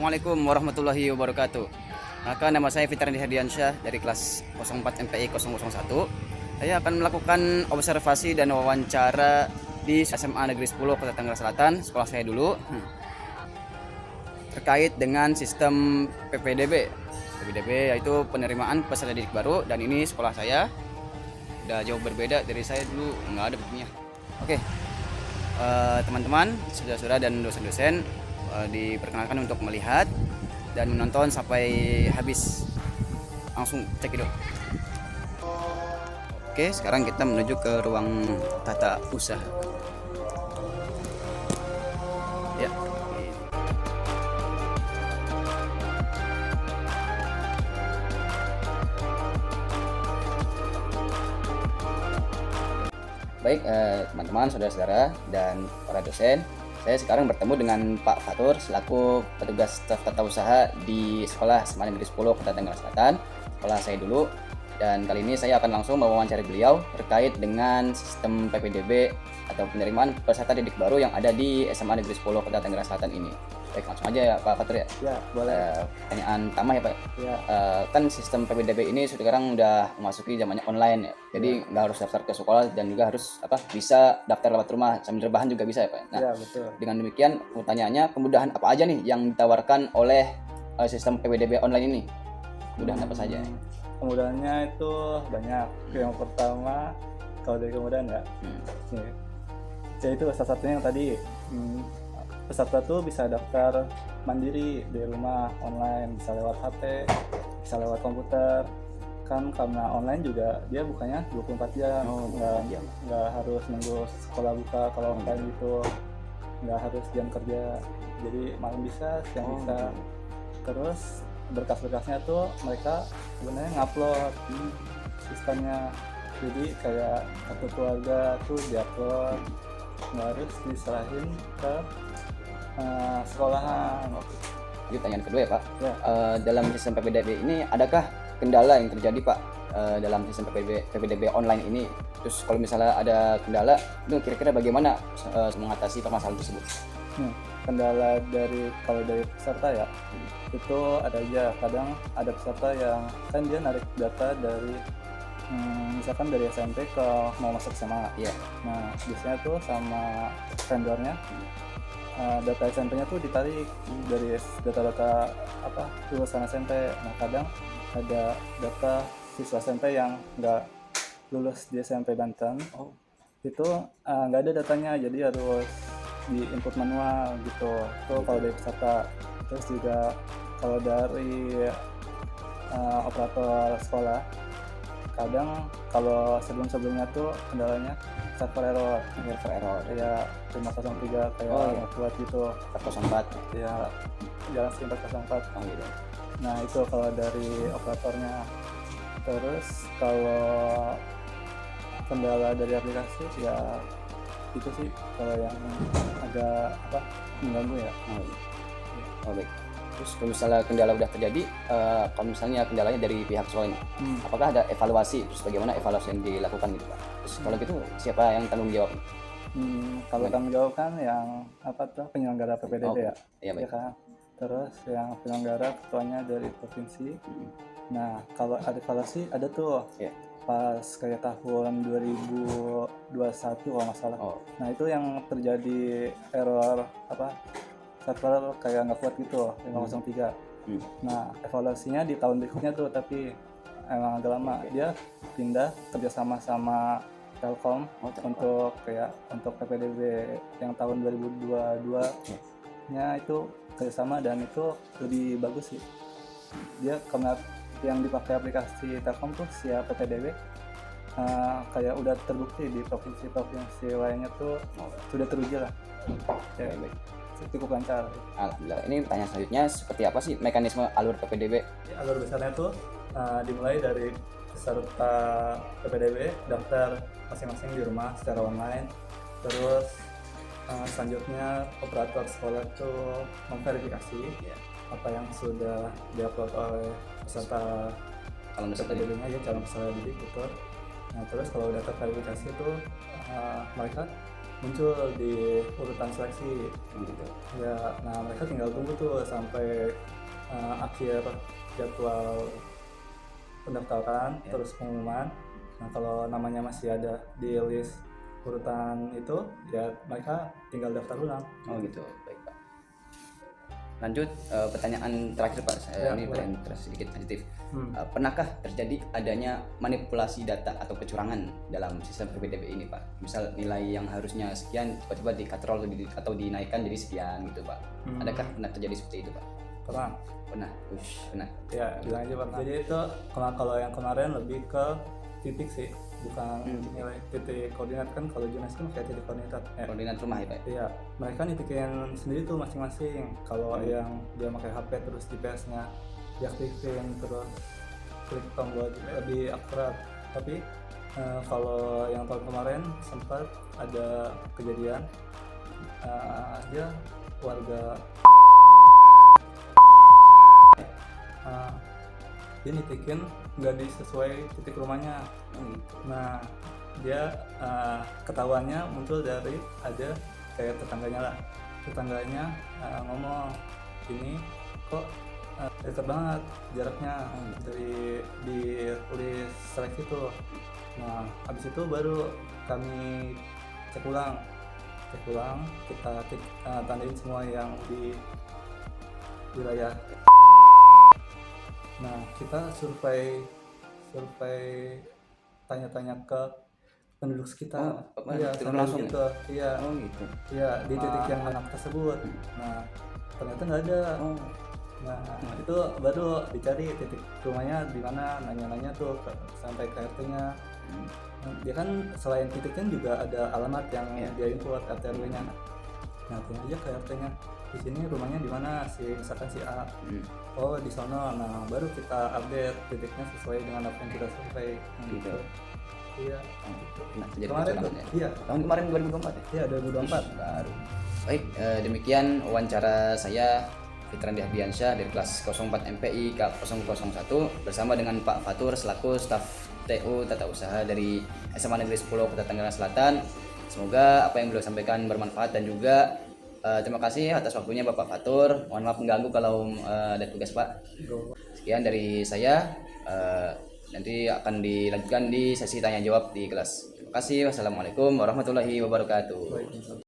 Assalamualaikum warahmatullahi wabarakatuh. Maka nama saya Fitran Hadiansyah dari kelas 04 MPI 001. Saya akan melakukan observasi dan wawancara di SMA Negeri 10 Kota Tangerang Selatan, sekolah saya dulu. Terkait dengan sistem PPDB. PPDB yaitu penerimaan peserta didik baru, dan ini sekolah saya udah jauh berbeda dari saya dulu, nggak ada begininya. Oke. Teman-teman, saudara-saudara dan dosen-dosen diperkenalkan untuk melihat dan menonton sampai habis. Langsung cek itu. Oke, sekarang kita menuju ke ruang tata usaha. Ya. Baik, teman-teman, saudara-saudara, dan para dosen, saya sekarang bertemu dengan Pak Fatur selaku petugas staf tata usaha di sekolah SMA Negeri 10 Kota Tangerang Selatan, sekolah saya dulu. Dan kali ini saya akan langsung mewawancari beliau terkait dengan sistem PPDB atau penerimaan peserta didik baru yang ada di SMA Negeri 10 Kota Tangerang Selatan ini. Baik, langsung aja ya Pak Fatur ya. Ya, boleh. Pertanyaan pertama ya Pak. Ya. Kan sistem PPDB ini sekarang udah memasuki zamannya online ya. Jadi nggak harus daftar ke sekolah dan juga harus bisa daftar lewat rumah sambil rebahan juga bisa ya Pak. Nah, Ya, betul. dengan demikian pertanyaannya, kemudahan apa aja nih yang ditawarkan oleh sistem PPDB online ini? Kemudahan apa saja? Kemudahannya itu banyak. Yang pertama, kalau dari kemudahan ya, yaitu salah satunya yang tadi, peserta tuh bisa daftar mandiri di rumah online, bisa lewat HP, bisa lewat komputer. Kan karena online juga dia bukanya 24 jam, nggak harus nunggu sekolah buka kalau online gitu, nggak harus jam kerja, jadi malam bisa, siang bisa. Terus berkas-berkasnya tuh mereka sebenarnya ngupload sistemnya, jadi kayak kartu keluarga tuh diupload, nggak harus diserahin ke sekolahan. Jadi pertanyaan kedua ya Pak, Ya. dalam sistem PPDB ini adakah kendala yang terjadi Pak dalam sistem PPDB online ini? Terus kalau misalnya ada kendala, itu kira-kira bagaimana mengatasi permasalahan tersebut? Kendala kalau dari peserta ya, itu ada aja. Kadang ada peserta yang kan dia narik data dari misalkan dari SMP ke mau masuk SMA. Iya. Nah, biasanya tuh sama vendornya data SMP-nya tuh ditarik dari data-data lulusan SMP. Nah, kadang ada data siswa SMP yang nggak lulus di SMP Banten, itu nggak ada datanya, jadi harus di input manual gitu. Itu kalau dari peserta. Terus juga kalau dari operator sekolah, kadang kalau sebelumnya tuh kendalanya server error ya, 503 kayak kuat gitu, 404 ya, jalan 404. gitu. Nah, itu kalau dari operatornya. Terus kalau kendala dari aplikasi ya itu sih kalau yang agak mengganggu ya. Baik. Terus kalau misalnya kendala udah terjadi, kalau misalnya kendalanya dari pihak sekolah ini, apakah ada evaluasi? Terus bagaimana evaluasi yang dilakukan gitu Pak? Terus kalau gitu siapa yang tanggung jawab? Kalau tanggung jawab kan yang penyelenggara PPDB ya. Iya, baik. Ya kan. Terus yang penyelenggara ketuanya dari provinsi. Nah, kalau ada evaluasi ada tuh. Iya. Pas kayak tahun 2021 kalau nggak salah. Nah, itu yang terjadi error server kayak nggak kuat gitu, 503. Nah, evaluasinya di tahun berikutnya tuh, tapi emang agak lama. Dia pindah kerjasama sama Telkom untuk PPDB yang tahun 2022 nya itu kerjasama, dan itu lebih bagus sih. Dia karena yang dipakai aplikasi Telkom tuh siap PPDB, kayak udah terbukti di provinsi-provinsi lainnya tuh sudah teruji lah. Ya, baik. Cukup lancar. Alhamdulillah. Ini pertanyaan selanjutnya, seperti apa sih mekanisme alur PPDB? Alur besarnya tuh dimulai dari peserta PPDB daftar masing-masing di rumah secara online. Terus selanjutnya operator sekolah tuh memverifikasi apa yang sudah diupload oleh peserta calon PPDB-nya, ya calon peserta didik gitu. Nah, terus kalau udah terverifikasi tuh mereka muncul di urutan seleksi. Gitu. Ya, nah mereka tinggal tunggu tuh sampai akhir jadwal pendaftaran, Ya. terus pengumuman. Nah kalau namanya masih ada di list urutan itu, ya mereka tinggal daftar ulang. Oh gitu, baik Pak. Lanjut pertanyaan terakhir Pak, Ya, ini boleh. pertanyaan sedikit sensitif. Hmm. Pernahkah terjadi adanya manipulasi data atau kecurangan dalam sistem PPDB ini Pak? Misal nilai yang harusnya sekian tiba-tiba dikatrol atau dinaikkan jadi sekian gitu Pak. Adakah pernah terjadi seperti itu Pak? Pernah. Pernah. Pernah. Ya, bilang aja pernah. Jadi itu kalau yang kemarin lebih ke titik sih, bukan nilai titik koordinat. Kan kalau Jonas kan kayak titik koordinat. Koordinat rumah ya Pak? Iya, mereka nitikin sendiri tuh masing-masing. Kalau yang dia pakai HP terus GPS-nya diaktifin, terus klik tombol lebih akurat. Tapi kalau yang tahun kemarin sempat ada kejadian dia warga dia nitikin nggak sesuai titik rumahnya. Nah dia ketahuannya muncul dari ada kayak tetangganya ngomong ini kok dekat banget jaraknya dari di list seleksi itu. Nah habis itu baru kami cek ulang kita tandain semua yang di wilayah. Nah kita survei tanya-tanya ke penduduk sekitar. Iya, turun langsung gitu. Iya. Oh gitu. Iya, di titik yang anak tersebut. Nah, ternyata nggak ada. Nah, itu baru dicari titik rumahnya di mana, nanya-nanya tuh sampai ke RT-nya. Dia kan selain titiknya juga ada alamat yang dia input RT RW-nya. Nah, tanya aja ke RT-nya. Di sini rumahnya di mana misalkan si A. Oh, di sana. Nah, baru kita update titiknya sesuai dengan apa yang kita survei. Gitu. Iya. Nah, terjadi Kemarin tuh. kecurangan ya. Iya. Tahun kemarin 2024 ya? Iya, 2024. Baru. Baik, demikian wawancara saya Fitran Diahdiansyah dari kelas 04 MPI K 001 bersama dengan Pak Fatur selaku staf TU Tata Usaha dari SMA Negeri 10 Kota Tangerang Selatan. Semoga apa yang beliau sampaikan bermanfaat dan juga terima kasih atas waktunya Bapak Fatur. Mohon maaf mengganggu kalau ada tugas Pak. Sekian dari saya. Nanti akan dilanjutkan di sesi tanya jawab di kelas. Terima kasih. Wassalamualaikum warahmatullahi wabarakatuh.